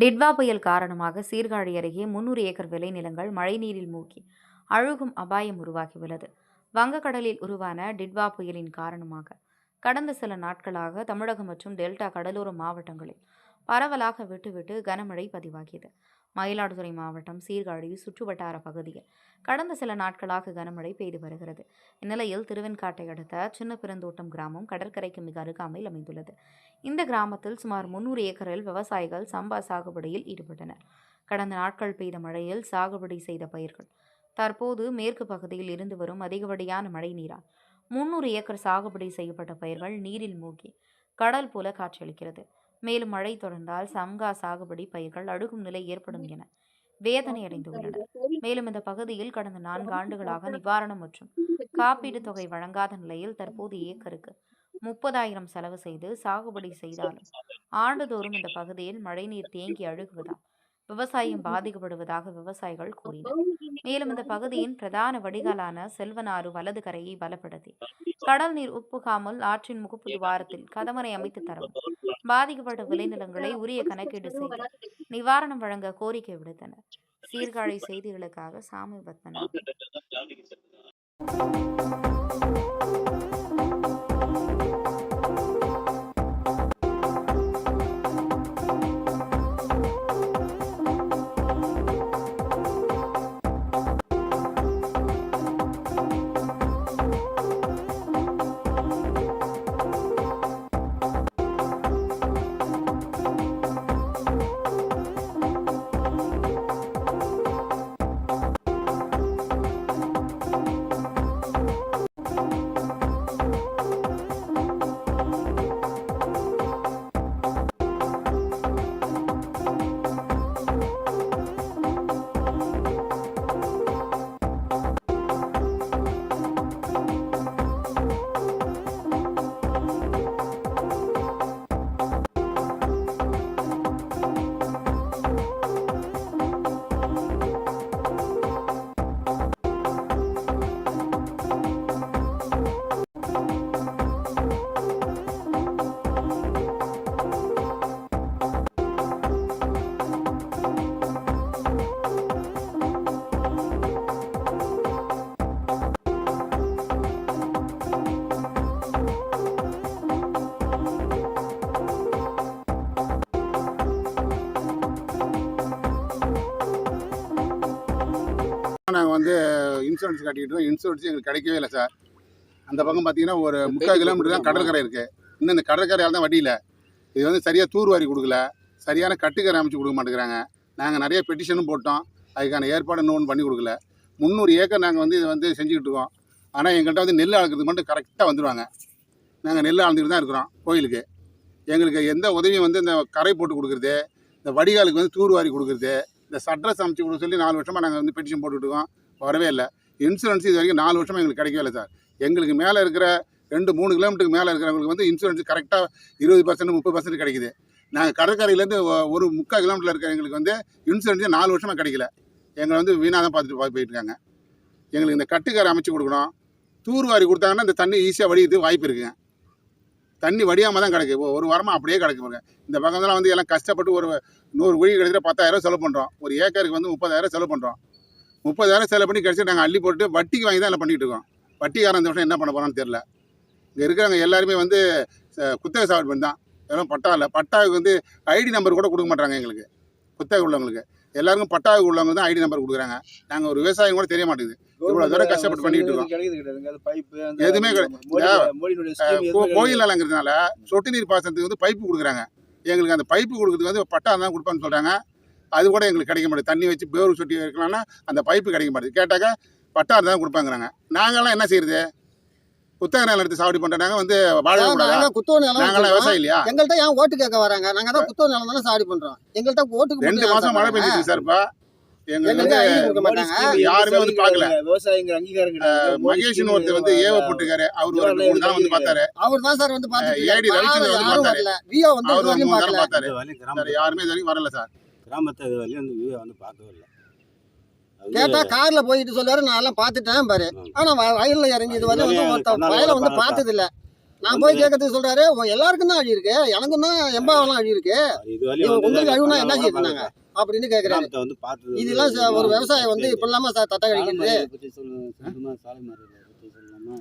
டிட்வா புயல் காரணமாக சீர்காழி அருகே 300 ஏக்கர் விளைநிலங்கள் மழைநீரில் மூழ்கி அழுகும் அபாயம் உருவாகியுள்ளது. வங்கக்கடலில் உருவான டிட்வா புயலின் காரணமாக கடந்த சில நாட்களாக தமிழகம் மற்றும் டெல்டா கடலோர மாவட்டங்களில் பரவலாக விட்டுவிட்டு கனமழை பதிவாகியது. மயிலாடுதுறை மாவட்டம் சீர்காழி சுற்றுவட்டார பகுதியில் கடந்த சில நாட்களாக கனமழை பெய்து வருகிறது. இந்நிலையில் திருவெண்காட்டை அடுத்த சின்ன பெருந்தோட்டம் கிராமம் கடற்கரைக்கு மிக அருகாமையில் அமைந்துள்ளது. இந்த கிராமத்தில் சுமார் 300 ஏக்கரில் விவசாயிகள் சம்பா சாகுபடியில் ஈடுபட்டனர். கடந்த நாட்கள் பெய்த மழையில் சாகுபடி செய்த பயிர்கள் தற்போது மேற்கு பகுதியில் இருந்து வரும் அதிகப்படியான மழை நீரால் 300 ஏக்கர் சாகுபடி செய்யப்பட்ட பயிர்கள் நீரில் மூழ்கி கடல் போல காட்சியளிக்கிறது. மேலும் மழை தொடர்ந்தால் சங்கா சாகுபடி பயிர்கள் அழுகும் நிலை ஏற்படும் என வேதனை அடைந்துள்ளனர். மேலும் இந்த பகுதியில் கடந்த 4 ஆண்டுகளாக நிவாரணம் மற்றும் காப்பீடு தொகை வழங்காத நிலையில் தற்போது ஏக்கருக்கு 30,000 செலவு செய்து சாகுபடி செய்தாலும் ஆண்டுதோறும் இந்த பகுதியில் மழைநீர் தேங்கி அழுகுவதால் விவசாயம் பாதிக்கப்படுவதாக விவசாயிகள் கூறினர். மேலும் இந்த பகுதியின் பிரதான வடிகாலான செல்வனாறு வலது கரையை பலப்படுத்தி கடல் நீர் உட்புகாமல் ஆற்றின் முகப்பு துவாரத்தில் கதவணை அமைத்து தரவும், பாதிக்கப்பட்ட விளைநிலங்களை உரிய கணக்கீடு செய்து நிவாரணம் வழங்க கோரிக்கை விடுத்தனர். சீர்காழி செய்திகளுக்காக சாமி பத்மநாபன். நாங்கள் வந்து இன்சூரன்ஸ் கட்டிக்கிட்டோம். இன்சூரன்ஸ் எங்களுக்கு கிடைக்கவே இல்லை சார். அந்த பக்கம் பார்த்தீங்கன்னா ஒரு 3/4 கிலோமீட்டர் தான் கடற்கரை இருக்குது. இன்னும் இந்த கடற்கரையால் தான் வட்டியில் இது வந்து சரியாக தூர்வாரி கொடுக்கல, சரியான கட்டுக்கரை அமைச்சு கொடுக்க மாட்டேங்கிறாங்க. நாங்கள் நிறைய பெட்டிஷனும் போட்டோம், அதுக்கான ஏற்பாடு இன்னும் பண்ணி கொடுக்கல. 300 ஏக்கர் நாங்கள் வந்து இதை வந்து செஞ்சுக்கிட்டு இருக்கோம். ஆனால் எங்கள்கிட்ட வந்து நெல் அளக்கிறதுக்கு மட்டும் கரெக்டாக வந்துடுவாங்க. நாங்கள் நெல் அளந்துக்கிட்டு தான் இருக்கிறோம் கோயிலுக்கு. எங்களுக்கு எந்த உதவியும் வந்து இந்த கரை போட்டு கொடுக்குறது, இந்த வடிகாலுக்கு வந்து தூர்வாரி கொடுக்குறது, இந்த சட்ரஸ் அமைச்சு கொடுக்க சொல்லி 4 வருஷமாக நாங்கள் வந்து பெட்டிஷன் போட்டுக்கிட்டுருக்கோம். வரவே இல்லை. இன்சூரன்ஸ் இது வரைக்கும் 4 வருஷமாக எங்களுக்கு கிடைக்கவே இல்லை சார். எங்களுக்கு மேலே இருக்கிற 2-3 கிலோமீட்டருக்கு மேலே இருக்கிறவங்களுக்கு வந்து இன்சூரன்ஸ் கரெக்டாக 20%, 30% கிடைக்குது. நாங்கள் கடற்கரையிலேருந்து ஒரு 3/4 கிலோமீட்டரில் இருக்கிற எங்களுக்கு வந்து இன்சூரன்ஸே 4 வருஷமாக கிடைக்கல. எங்களை வந்து வீணாக தான் பார்த்துட்டு போயிட்டுருக்காங்க. எங்களுக்கு இந்த கட்டுக்கரை அமைச்சு கொடுக்கணும். தூர்வாரி கொடுத்தாங்கன்னா இந்த தண்ணி ஈஸியாக வடிக்கிறதுக்கு வாய்ப்பு இருக்குங்க. தண்ணி வடியாமல் தான் கிடக்கு. ஒரு வாரமாக அப்படியே கிடக்கு பாருங்க. இந்த பக்கம்லாம் வந்து எல்லாம் கஷ்டப்பட்டு ஒரு 100 குழி கிடச்சிட்டு 10,000 செலவு பண்ணுறோம். ஒரு ஏக்கருக்கு வந்து 30,000 செலவு பண்ணுறோம். 30,000 செலவு பண்ணி கிடச்சி நாங்கள் அள்ளி போட்டு வட்டிக்கு வாங்கி தான் எல்லாம் பண்ணிகிட்டு இருக்கோம். வட்டிக்காரன் இந்த வருஷம் என்ன பண்ண போகிறான்னு தெரில. இங்கே இருக்கிறவங்க எல்லாருமே வந்து குத்தகை சாகுபடி பண்ணி தான். எல்லாம் பட்டா இல்லை. பட்டாவுக்கு வந்து ஐடி நம்பர் கூட கொடுக்க மாட்டாங்க எங்களுக்கு. குத்தகை உள்ளவங்களுக்கு எல்லாருக்கும் பட்டாவுக்கு உள்ளவங்க தான் ஐடி நம்பர் கொடுக்குறாங்க. நாங்கள் ஒரு விவசாயம் கூட தெரிய மாட்டேங்குது. இவ்வளோ தூரம் கஷ்டப்பட்டு பண்ணிட்டு இருக்கோம். எதுவுமே கோயில் நிலங்கிறதுனால சொட்டு நீர் பாசனத்துக்கு வந்து பைப்பு கொடுக்குறாங்க. எங்களுக்கு அந்த பைப்பு கொடுக்குறதுக்கு வந்து பட்டா தான் கொடுப்பான்னு சொல்கிறாங்க. அது கூட எங்களுக்கு கிடைக்க மாட்டேது. தண்ணி வச்சு பேரு சொட்டி வைக்கலாம்னா அந்த பைப்பு கிடைக்க மாட்டேது. கேட்டாக்கா பட்டா தான் கொடுப்பாங்கிறாங்க. நாங்கள்லாம் என்ன செய்யறது? குத்தகை நிலம் எடுத்து சாவடி பண்ணுறாங்க. வந்து நாங்களாம் விவசாயம் இல்லையா? எங்கள்கிட்ட ஏன் ஓட்டு கேட்க வராங்க? நாங்கள் தான் குத்தகை நிலம் தானே சாவடி பண்ணுறோம். எங்கள்கிட்ட ஓட்டுக்கு 2 மாதம் மழை பெஞ்சிருக்கு சார். இப்போ எங்களுக்கு யாருமே வந்து பார்க்கல. மகேஷன் ஒருத்தர் வந்து ஏவ போட்டுக்காரு. அவர் ஒரு 3 நாள் வந்து பார்த்தாரு. அவர் தான் சார் வந்து ஏடி ரவிச்சந்திரன் வந்து பார்த்தாரு. அவர் 3 நாள் பார்த்தாரு. யாருமே இது வரைக்கும் வரல சார். கிராமத்தை இது வரையும் வந்து வியூ வந்து பார்க்கவே இல்லை. கேட்டா கார்ல போயிட்டு சொல்லுவாரு, நான் எல்லாம் பார்த்துட்டேன் பாரு. ஆனா வயல்ல இறங்கி இது வரையும் வந்து வயலை வந்து பார்த்தது இல்லை. நான் போய் கேட்கறதுக்கு சொல்றாரு எல்லாருக்கும் தான் அழி இருக்கு, எனக்கும் தான் எம்பாவெல்லாம் அழி இருக்கு, இது வரையும் வந்து உங்களுக்கு அழிவுனா என்ன நாங்க செய்யுறாங்க அப்படின்னு கேட்கறாரு. கிராமத்தை வந்து பார்த்தது இதெல்லாம் ஒரு விவசாயம் வந்து இப்ப இல்லாம தட்டை கழிக்கிறது. பற்றி சொல்லணுமா, சாலை மறியலை பற்றி சொல்லணுமா?